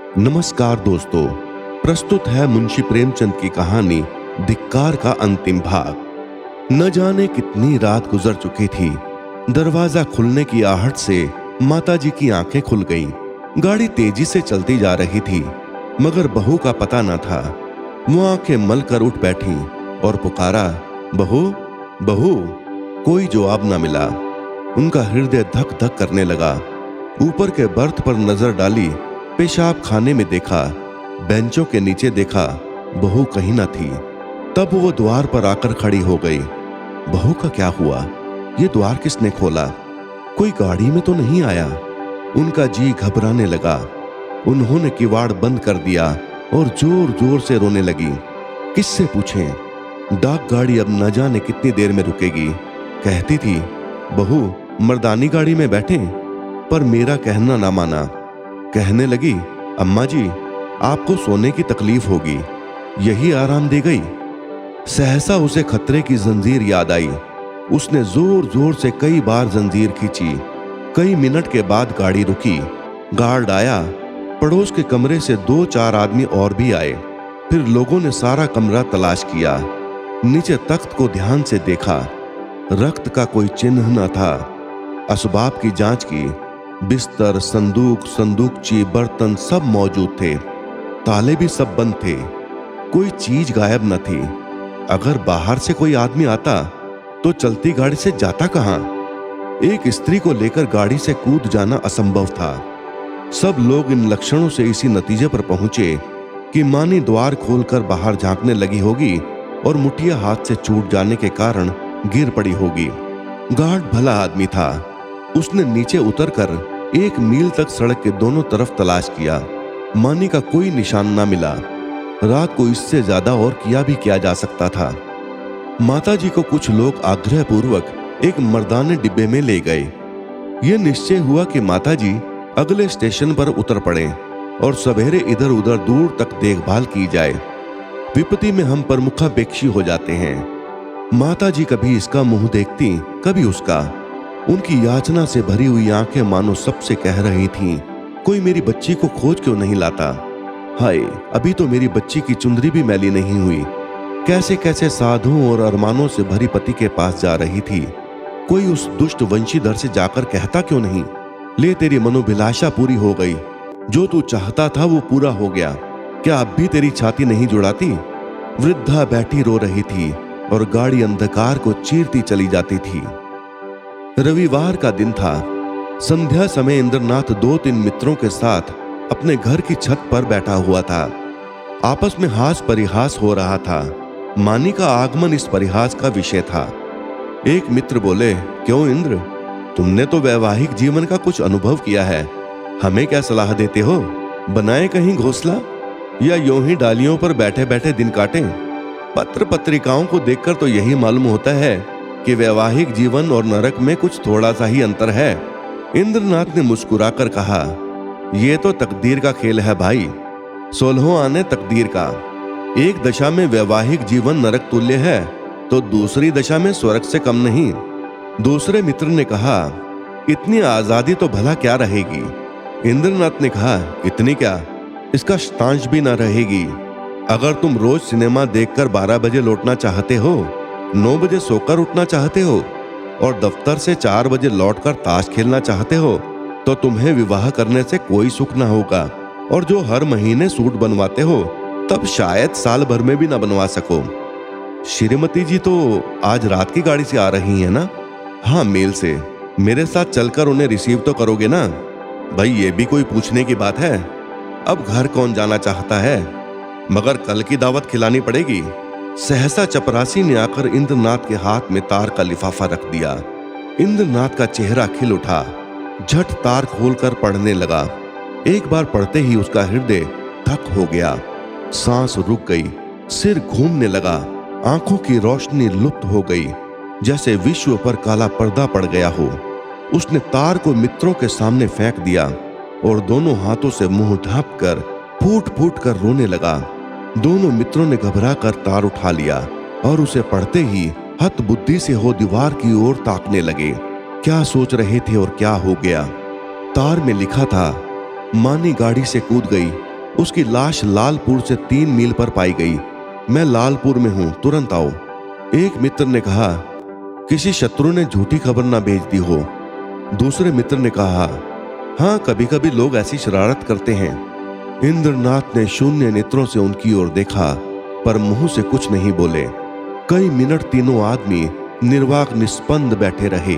नमस्कार दोस्तों, प्रस्तुत है मुंशी प्रेमचंद की कहानी धिक्कार का अंतिम भाग। न जाने कितनी रात गुजर चुकी थी। दरवाजा खुलने की आहट से माताजी की आंखें खुल गईं। गाड़ी तेजी से चलती जा रही थी, मगर बहू का पता न था। वो आंखें मल कर उठ बैठी और पुकारा, बहू बहू। कोई जवाब न मिला। उनका हृदय धक धक करने लगा। ऊपर के बर्थ पर नजर डाली, पेशाब खाने में देखा, बेंचों के नीचे देखा, बहू कहीं न थी। तब वो द्वार पर आकर खड़ी हो गई। बहू का क्या हुआ? ये द्वार किसने खोला? कोई गाड़ी में तो नहीं आया? उनका जी घबराने लगा। उन्होंने किवाड़ बंद कर दिया और जोर जोर से रोने लगी। किससे पूछें? डाक गाड़ी अब न जाने कितनी देर में रुकेगी। कहती थी, बहू मर्दानी गाड़ी में बैठे, पर मेरा कहना ना माना। कहने लगी, अम्मा जी आपको सोने की तकलीफ होगी, यही आराम दे गई। सहसा उसे खतरे की जंजीर याद आई। उसने जोर जोर से कई बार जंजीर खींची। कई मिनट के बाद गाड़ी रुकी। गार्ड आया। पड़ोस के कमरे से 2-4 आदमी और भी आए। फिर लोगों ने सारा कमरा तलाश किया। नीचे तख्त को ध्यान से देखा। रक्त का कोई चिन्ह न था। असबाब की जांच की। बिस्तर, संदूक, संदूकची, बर्तन सब मौजूद थे। ताले भी सब बंद थे। कोई चीज गायब न थी। अगर बाहर से कोई आदमी आता तो चलती गाड़ी से जाता कहां? एक स्त्री को लेकर गाड़ी से कूद जाना असंभव था। सब लोग इन लक्षणों से इसी नतीजे पर पहुंचे कि मानी द्वार खोलकर बाहर झांकने लगी होगी और मुठिया हाथ से छूट जाने के कारण गिर पड़ी होगी। गार्ड भला आदमी था। उसने नीचे उतरकर 1 मील तक सड़क के दोनों तरफ तलाश किया। मानी का कोई निशान ना मिला। रात को इससे ज्यादा और किया भी क्या जा सकता था। माताजी को कुछ लोग आग्रहपूर्वक एक मर्दाने डिब्बे में ले गए। यह निश्चय हुआ कि माताजी अगले स्टेशन पर उतर पड़े और सवेरे इधर उधर दूर तक देखभाल की जाए। विपत्ति में हम प्रमुखापेक्षी हो जाते हैं। माताजी कभी इसका मुंह देखती, कभी उसका। उनकी याचना से भरी हुई आंखें मानो सबसे कह रही थीं, कोई मेरी बच्ची को खोज क्यों नहीं लाता? हाय, अभी तो मेरी बच्ची की चुंदरी भी मैली नहीं हुई। कैसे कैसे साधुओं और अरमानों से भरी पति के पास जा रही थी। कोई उस दुष्ट वंशीधर से जाकर कहता क्यों नहीं, ले तेरी मनोभिलाषा पूरी हो गई, जो तू चाहता था वो पूरा हो गया। क्या अब भी तेरी छाती नहीं जुड़ाती? वृद्धा बैठी रो रही थी और गाड़ी अंधकार को चीरती चली जाती थी। रविवार का दिन था। संध्या समय इंद्रनाथ 2-3 मित्रों के साथ अपने घर की छत पर बैठा हुआ था। आपस में हास परिहास हो रहा था। मानी का आगमन इस परिहास का विषय था। एक मित्र बोले, क्यों इंद्र, तुमने तो वैवाहिक जीवन का कुछ अनुभव किया है, हमें क्या सलाह देते हो? बनाए कहीं घोंसला या यूं ही डालियों पर बैठे बैठे दिन काटें? पत्र पत्रिकाओं को देखकर तो यही मालूम होता है कि वैवाहिक जीवन और नरक में कुछ थोड़ा सा ही अंतर है। इंद्रनाथ ने मुस्कुराकर कहा, यह तो तकदीर का खेल है भाई, 16 आने तकदीर का। एक दशा में वैवाहिक जीवन नरक तुल्य है तो दूसरी दशा में स्वर्ग से कम नहीं। दूसरे मित्र ने कहा, इतनी आजादी तो भला क्या रहेगी? इंद्रनाथ ने कहा, इतनी क्या, इसका शतांश भी ना रहेगी। अगर तुम रोज सिनेमा देखकर 12 बजे लौटना चाहते हो, 9 बजे सोकर उठना चाहते हो और दफ्तर से 4 बजे लौटकर ताश खेलना चाहते हो, तो तुम्हें विवाह करने से कोई सुख ना होगा। और जो हर महीने सूट बनवाते हो, तब शायद साल भर में भी ना बनवा सको। श्रीमती जी तो आज रात की गाड़ी से आ रही है ना? हाँ, मेल से। मेरे साथ चलकर उन्हें रिसीव तो करोगे ना? भाई ये भी कोई पूछने की बात है? अब घर कौन जाना चाहता है? मगर कल की दावत खिलानी पड़ेगी। सहसा चपरासी ने आकर इंद्रनाथ के हाथ में तार का लिफाफा रख दिया। इंद्रनाथ का चेहरा खिल उठा। झट तार खोलकर पढ़ने लगा। एक बार पढ़ते ही उसका हृदय थक हो गया। सांस रुक गई। सिर घूमने लगा। आंखों की रोशनी लुप्त हो गई, जैसे विश्व पर काला पर्दा पड़ गया हो। उसने तार को मित्रों के सामने फेंक दिया और दोनों हाथों से मुंह ढांपकर फूट फूट कर रोने लगा। दोनों मित्रों ने घबरा कर तार उठा लिया और उसे पढ़ते ही हत बुद्धि से हो दीवार की ओर ताकने लगे। क्या सोच रहे थे और क्या हो गया? तार में लिखा था, मानी गाड़ी से कूद गई, उसकी लाश लालपुर से 3 मील पर पाई गई। मैं लालपुर में हूं, तुरंत आओ। एक मित्र ने कहा, किसी शत्रु ने झूठी खबर ना भेज दी हो। दूसरे मित्र ने कहा, हाँ, कभी कभी लोग ऐसी शरारत करते हैं। इंद्रनाथ ने शून्य नेत्रों से उनकी ओर देखा, पर मुंह से कुछ नहीं बोले। कई मिनट तीनों आदमी निर्वाक निस्पंद बैठे रहे।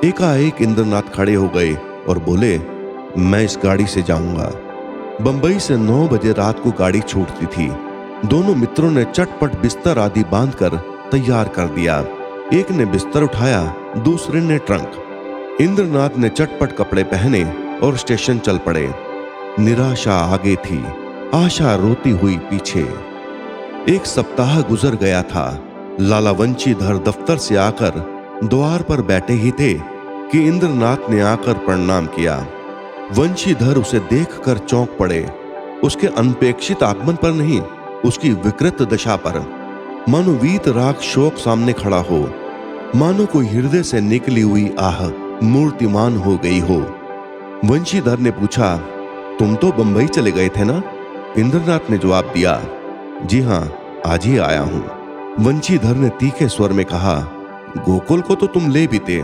एकाएक इंद्रनाथ खड़े हो गए और बोले, मैं इस गाड़ी से जाऊंगा। बंबई से 9 बजे रात को गाड़ी छूटती थी। दोनों मित्रों ने चटपट बिस्तर आदि बांधकर तैयार कर दिया। एक ने बिस्तर उठाया, दूसरे ने ट्रंक। इंद्रनाथ ने चटपट कपड़े पहने और स्टेशन चल पड़े। निराशा आगे थी, आशा रोती हुई पीछे। 1 सप्ताह गुजर गया था। लाला वंशीधर दफ्तर से आकर द्वार पर बैठे ही थे कि इंद्रनाथ ने आकर प्रणाम किया। वंशीधर उसे देखकर चौंक पड़े। उसके अनपेक्षित आगमन पर नहीं, उसकी विकृत दशा पर। मानो वीतराग शोक सामने खड़ा हो, मानो कोई हृदय से निकली हुई आह मूर्तिमान हो गई हो। वंशीधर ने पूछा, तुम तो बंबई चले गए थे ना? इंद्रनाथ ने जवाब दिया, जी हां, आज ही आया हूं। वंशीधर ने तीखे स्वर में कहा, गोकुल को तो तुम ले भी थे।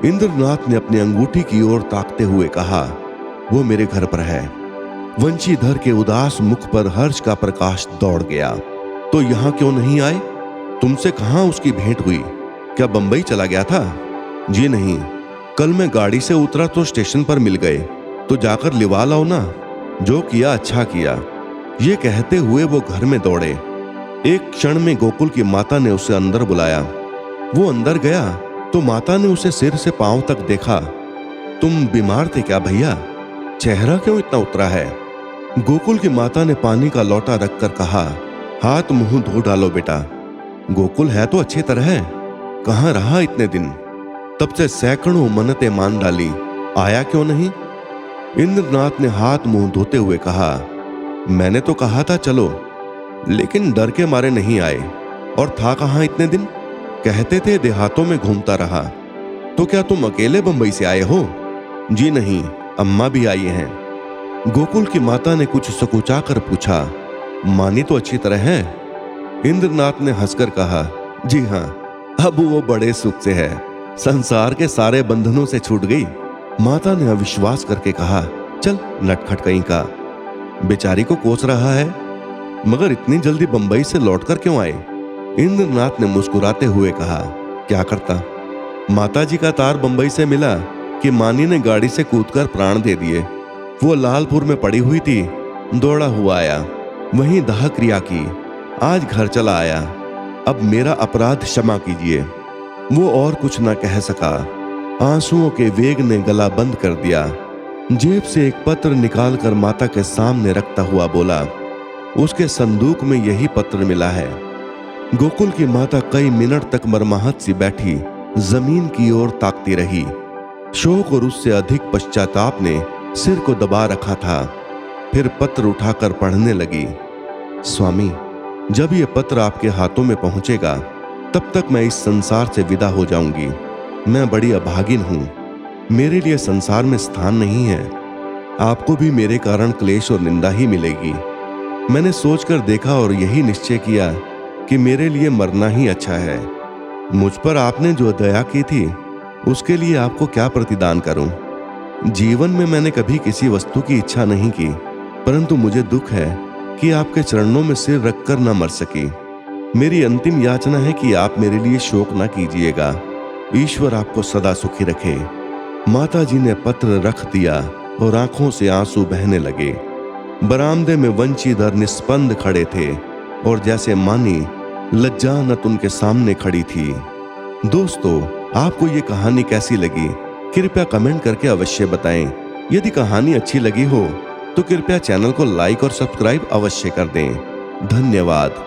इंद्रनाथ ने अपनी अंगूठी की ओर ताकते हुए कहा, वो मेरे घर पर है। वंशीधर के उदास मुख पर हर्ष का प्रकाश दौड़ गया। तो यहां क्यों नहीं आए? तुमसे कहां उसकी भेंट हुई? क्या बंबई चला गया था? जी नहीं, कल मैं गाड़ी से उतरा तो स्टेशन पर मिल गए, तो जाकर लिवा लाओ ना। जो किया अच्छा किया। ये कहते हुए वो घर में दौड़े। एक क्षण में गोकुल की माता ने उसे अंदर बुलाया। वो अंदर गया तो माता ने उसे सिर से पांव तक देखा। तुम बीमार थे क्या भैया? चेहरा क्यों इतना उतरा है? गोकुल की माता ने पानी का लोटा रखकर कहा, हाथ मुंह धो डालो बेटा। गोकुल है तो अच्छी तरह है, कहां रहा इतने दिन? तब से सैकड़ों मन्नतें मान डाली, आया क्यों नहीं? इंद्रनाथ ने हाथ मुंह धोते हुए कहा, मैंने तो कहा था चलो, लेकिन डर के मारे नहीं आए। और था कहां इतने दिन? कहते थे देहातों में घूमता रहा। तो क्या तुम अकेले बंबई से आए हो? जी नहीं, अम्मा भी आई हैं। गोकुल की माता ने कुछ सकुचाकर पूछा, मानी तो अच्छी तरह है? इंद्रनाथ ने हंसकर कहा, जी हां, अब वो बड़े सुख से है, संसार के सारे बंधनों से छूट गई। माता ने अविश्वास करके कहा, चल नटखट कहीं का, बेचारी को कोस रहा है। मगर इतनी जल्दी बंबई से लौटकर क्यों आए? इंद्रनाथ ने मुस्कुराते हुए कहा, क्या करता, माताजी का तार बंबई से मिला कि मानी ने गाड़ी से कूदकर प्राण दे दिए। वो लालपुर में पड़ी हुई थी, दौड़ा हुआ आया, वहीं दाह क्रिया की, आज घर चला आया। अब मेरा अपराध क्षमा कीजिए। वो और कुछ न कह सका। आंसुओं के वेग ने गला बंद कर दिया। जेब से एक पत्र निकालकर माता के सामने रखता हुआ बोला, उसके संदूक में यही पत्र मिला है। गोकुल की माता कई मिनट तक मरमाहत सी बैठी जमीन की ओर ताकती रही। शोक और उससे अधिक पश्चाताप ने सिर को दबा रखा था। फिर पत्र उठाकर पढ़ने लगी, स्वामी, जब यह पत्र आपके हाथों में पहुंचेगा तब तक मैं इस संसार से विदा हो जाऊंगी। मैं बड़ी अभागिन हूं, मेरे लिए संसार में स्थान नहीं है। आपको भी मेरे कारण क्लेश और निंदा ही मिलेगी। मैंने सोचकर देखा और यही निश्चय किया कि मेरे लिए मरना ही अच्छा है। मुझ पर आपने जो दया की थी उसके लिए आपको क्या प्रतिदान करूं? जीवन में मैंने कभी किसी वस्तु की इच्छा नहीं की, परंतु मुझे दुख है कि आपके चरणों में सिर रखकर न मर सकी। मेरी अंतिम याचना है कि आप मेरे लिए शोक न कीजिएगा। ईश्वर आपको सदा सुखी रखे। माता जी ने पत्र रख दिया और आंखों से आंसू बहने लगे। बरामदे में वंशीधर निस्पंद खड़े थे और जैसे मानी लज्जानत उनके सामने खड़ी थी। दोस्तों, आपको ये कहानी कैसी लगी? कृपया कमेंट करके अवश्य बताएं। यदि कहानी अच्छी लगी हो तो कृपया चैनल को लाइक और सब्सक्राइब अवश्य कर दें। धन्यवाद।